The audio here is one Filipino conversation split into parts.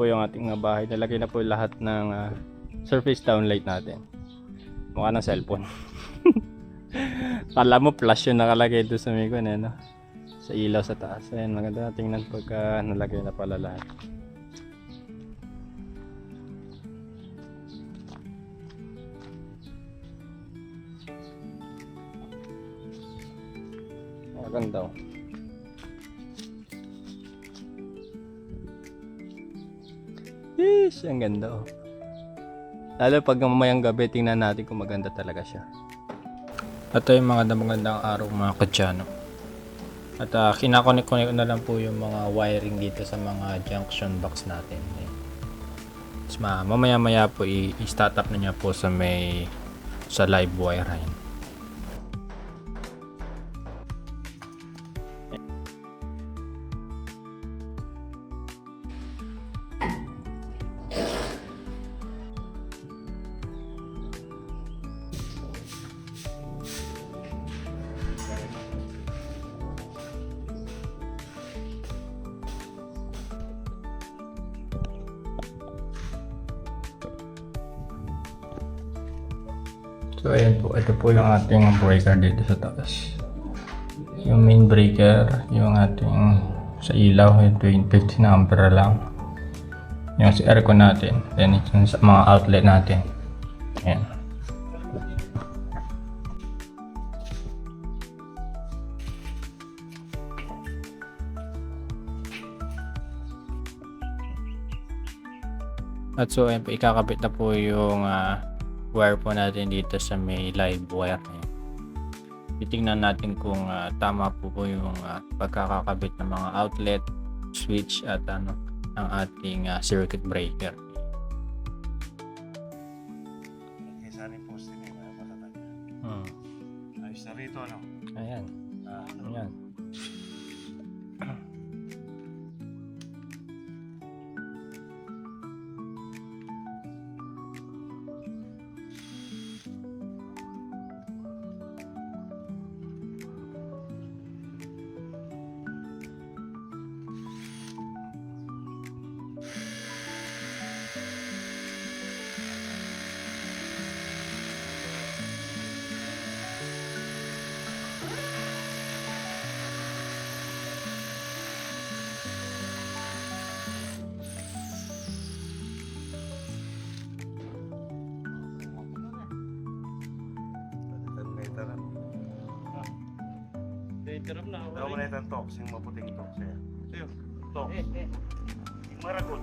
po yung ating bahay. Nalagay na po lahat ng surface downlight natin. Mukha ng cellphone. Kala mo flash yung nakalagay doon sa Migon eh, no? Sa ilaw sa taas. Ayan, maganda tingnan pagka nalagay na pala lahat. Maganda oh. Yes, ang ganda oh. Lalo pag mamayang gabi, tingnan natin kung maganda talaga siya. Ito yung mga magandang araw mga kadyano. At kinakonek-connect na lang po yung mga wiring dito sa mga junction box natin. Tapos mamaya-maya po i-start up na niya po sa live wiring. So ayan po, ito po yung ating breaker dito sa taas. Yung main breaker, yung ating sa ilaw, ito yung 15 ampere lang. Yung sa aircon natin, then yung sa mga outlet natin. Ayan. At so ayan po, ikakabit na po yung wire po natin dito sa may live wire. Titingnan natin kung tama po yung pagkakakabit ng mga outlet, switch at ang ating circuit breaker. Okay, sana yung poste niya, matatag. Ayos na rito, no? Ayan. Ayan. Daw mo na itang tox, yung maputing tox niya. Sa'yo, tox. Yung maragol.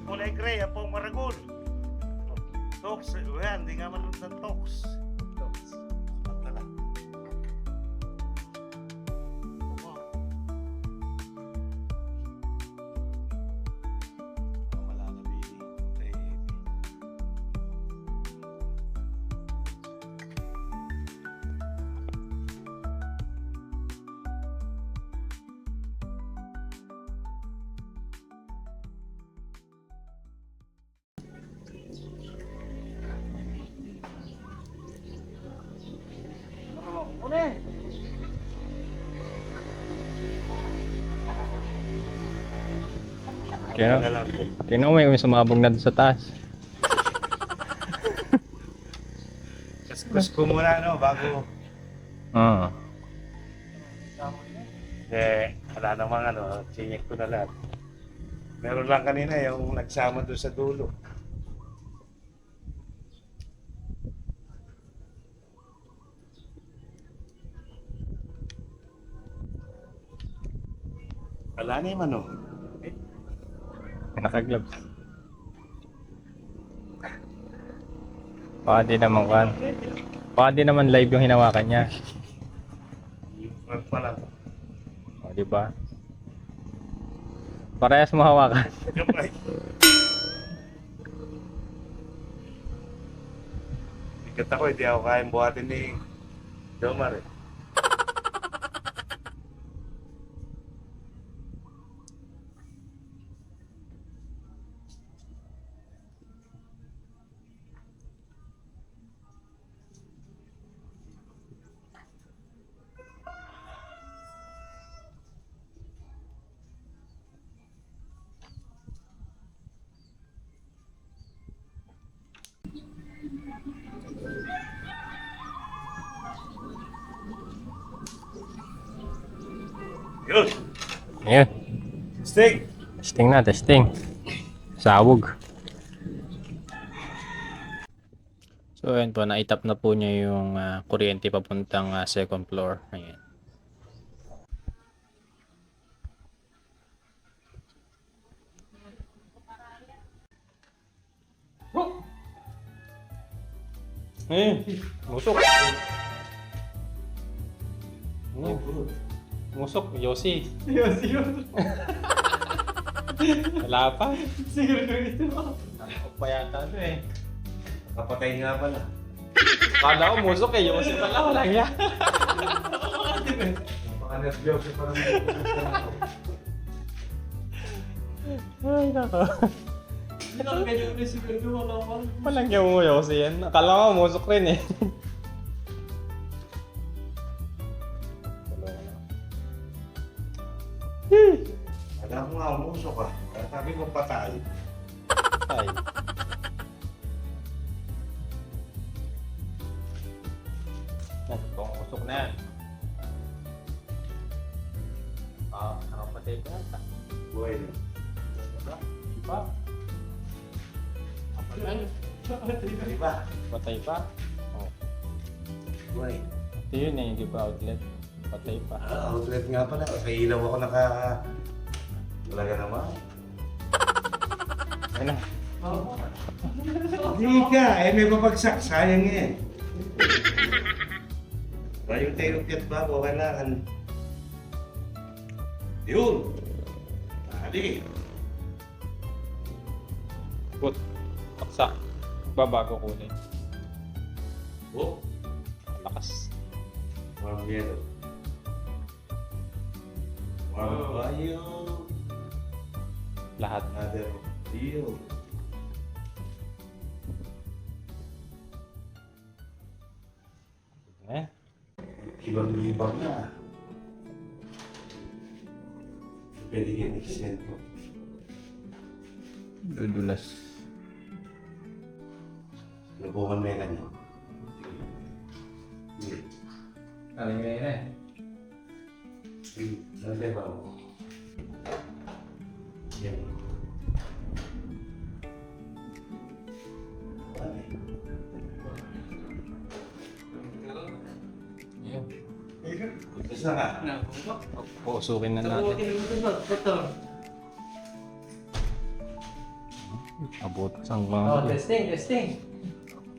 Kulay gray, ang pong maragol. Tox, yan, hindi nga man ng tox. Pagdala. Malalabili. Tingnan mo may sumabog na doon sa taas. Kaskus ko muna, no, bago. Wala namang chinek ko na lahat. Meron lang kanina yung nagsama doon sa dulo. Wala na yung Naka-gloves. Baka di naman kan. Baka di naman live yung hinawakan niya. yung front pa lang. O, di ba? Parehas mo hawakan. Ikat ako, hindi ako kayang buhatin ni Jomar eh. Yun. Ayan. Steak. Testing na, testing. Sawog. So ayan po, naitap na po niya yung kuryente papuntang second floor. Ayan. Musok. Musok, Yossi. Yossi. Wala pa. Siguro ito mo. Nakakap pa yata ito eh. Kapatay nga pala. Kala ko musok eh, Yossi pala. Wala yan. Baka nervyos pa naman. Ay, nako. Ganyan na siguro wala ko. Walang yung Yossi yan. Akala ko musok rin eh. Alam ko nga umusok ah. Sabi ko patay. Ay. Usok na yan. Nakapatay ka na. Buhay. Diba? Di ba? Patay pa? Oh. Buhay. Ito yun eh, hindi pa outlet. Patay pa. Outlet nga pala. Kay ilaw ako naka... Talaga naman. Ayun na. Hindi ka. May babagsak. Sayang yan. Yung tayo kit ba? Kailangan. Yun. Dali. Put. Paksa. Babago kulay. Oh. Lakas. Warm yellow. Warm bio. Lahat. Another deal. Eh. Ibang-ibang na. Pwede i-extend ko. Dudulas. Nabuhan may ganyan. Aling ngayon eh. Nande ba ako? Yan. Tapos na ka? Pusukin na natin. Abot sang Oh, mga. testing.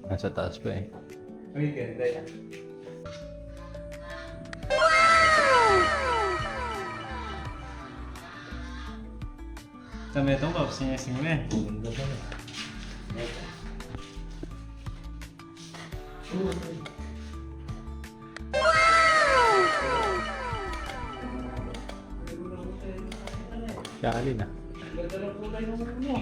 Nasa taas pa eh. Uy, ganda yan. Sama itong Pops, sinising mo eh. Kali na. Ganda ng kulay ng mo.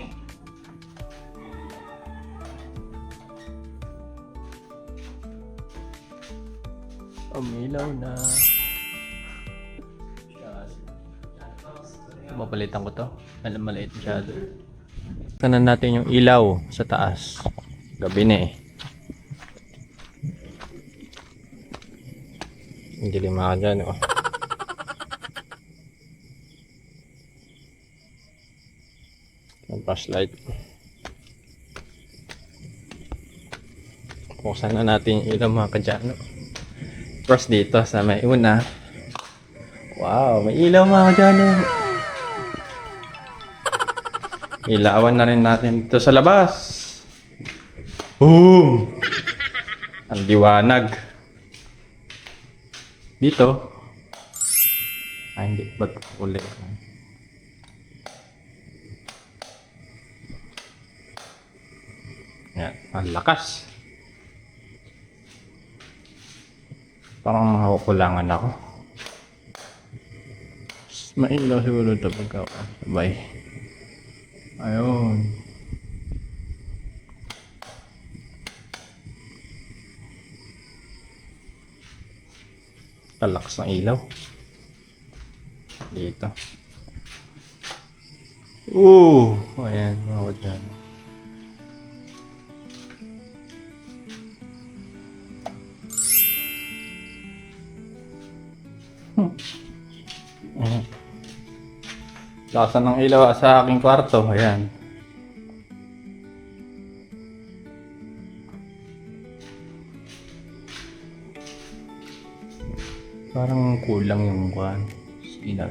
Umilaw na. Mapalitan ko to. Alam, maliit masyado. Kanan natin yung ilaw sa taas. Gabi na eh. Hindi lima ka dyan oh. Ang flashlight. Buksan na natin yung ilaw mga kadyano. First dito sa may una. Wow, may ilaw mga kadyano. Ilawan na rin natin dito sa labas. Boom! Ang liwanag. Dito. Ay, hindi. Ba't ulit? Yan. Ang lakas. Parang makukulangan ako. Mailaw siguro ito pagka sabay. Ayun. Talakas ng ilaw. Dito. Ayan. Mga dyan. Ayan. Lakasan ng ilaw sa aking kwarto. Ayan. Parang kulang yung kwan. Sinar.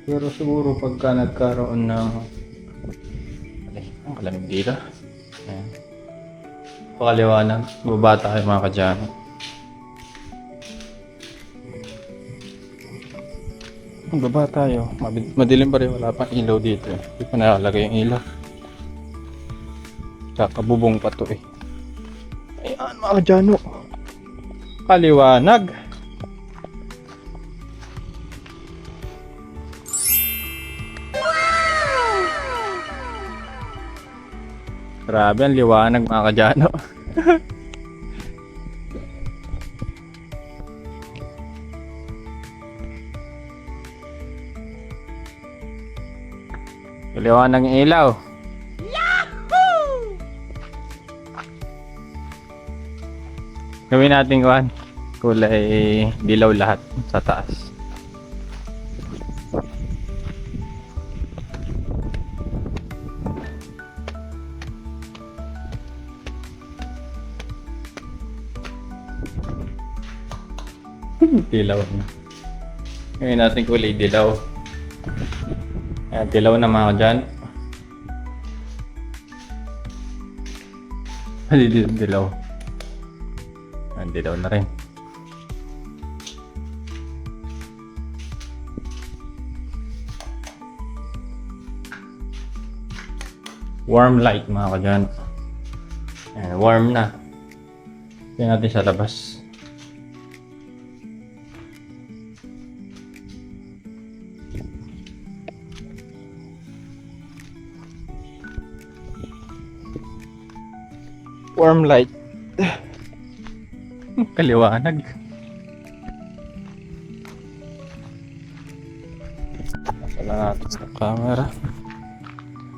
Pero siguro pagka nagkaroon ng... Ang kalamig dito. Ayan. Pakaliwanag. Babata kayo mga kadyano. Baba tayo. Madilim pa rin. Wala pang ilaw dito. Hindi pa nakalagay yung ilaw. Kakabubong pa to eh. Ayan mga kadyano. Kaliwanag. Grabe ang liwanag mga kadyano. Liwanag ng ilaw. Yahoo! Gawin natin kuhan. Kulay dilaw lahat sa taas. Dilaw na. Gawin natin kulay dilaw. Ayan, dilaw na mga dyan. Dilaw. Ayan, dilaw na rin. Warm light mga kadyan. Ayan, warm na. Tingnan natin sa labas. Warm light. Kaliwanag. Nasala natin sa camera.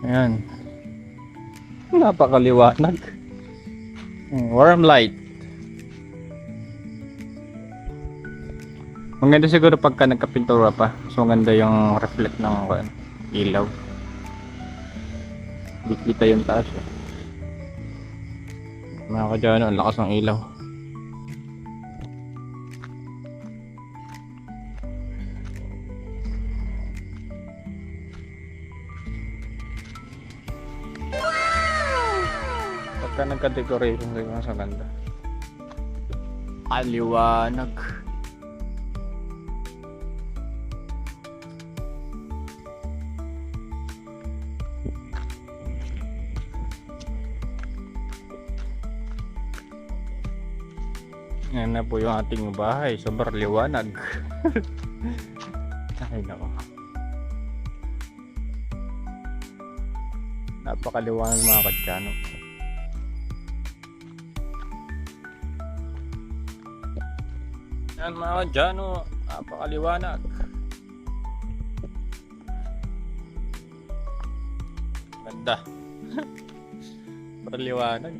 Ayan. Napakaliwanag. Warm light. Maganda siguro pagka nagkapintura pa. So maganda yung reflect ng ilaw. Hindi kita yung taas eh. Mga kadyano, ang lakas ng ilaw. Pagka nagka-decoration rin sa ganda. Aliwanag. Yan na po yung ating bahay. Sobrang liwanag. Ay nako. Napakaliwanag mga kadyano. Yan mga kadyano. Napakaliwanag. Ganda. Sobrang liwanag.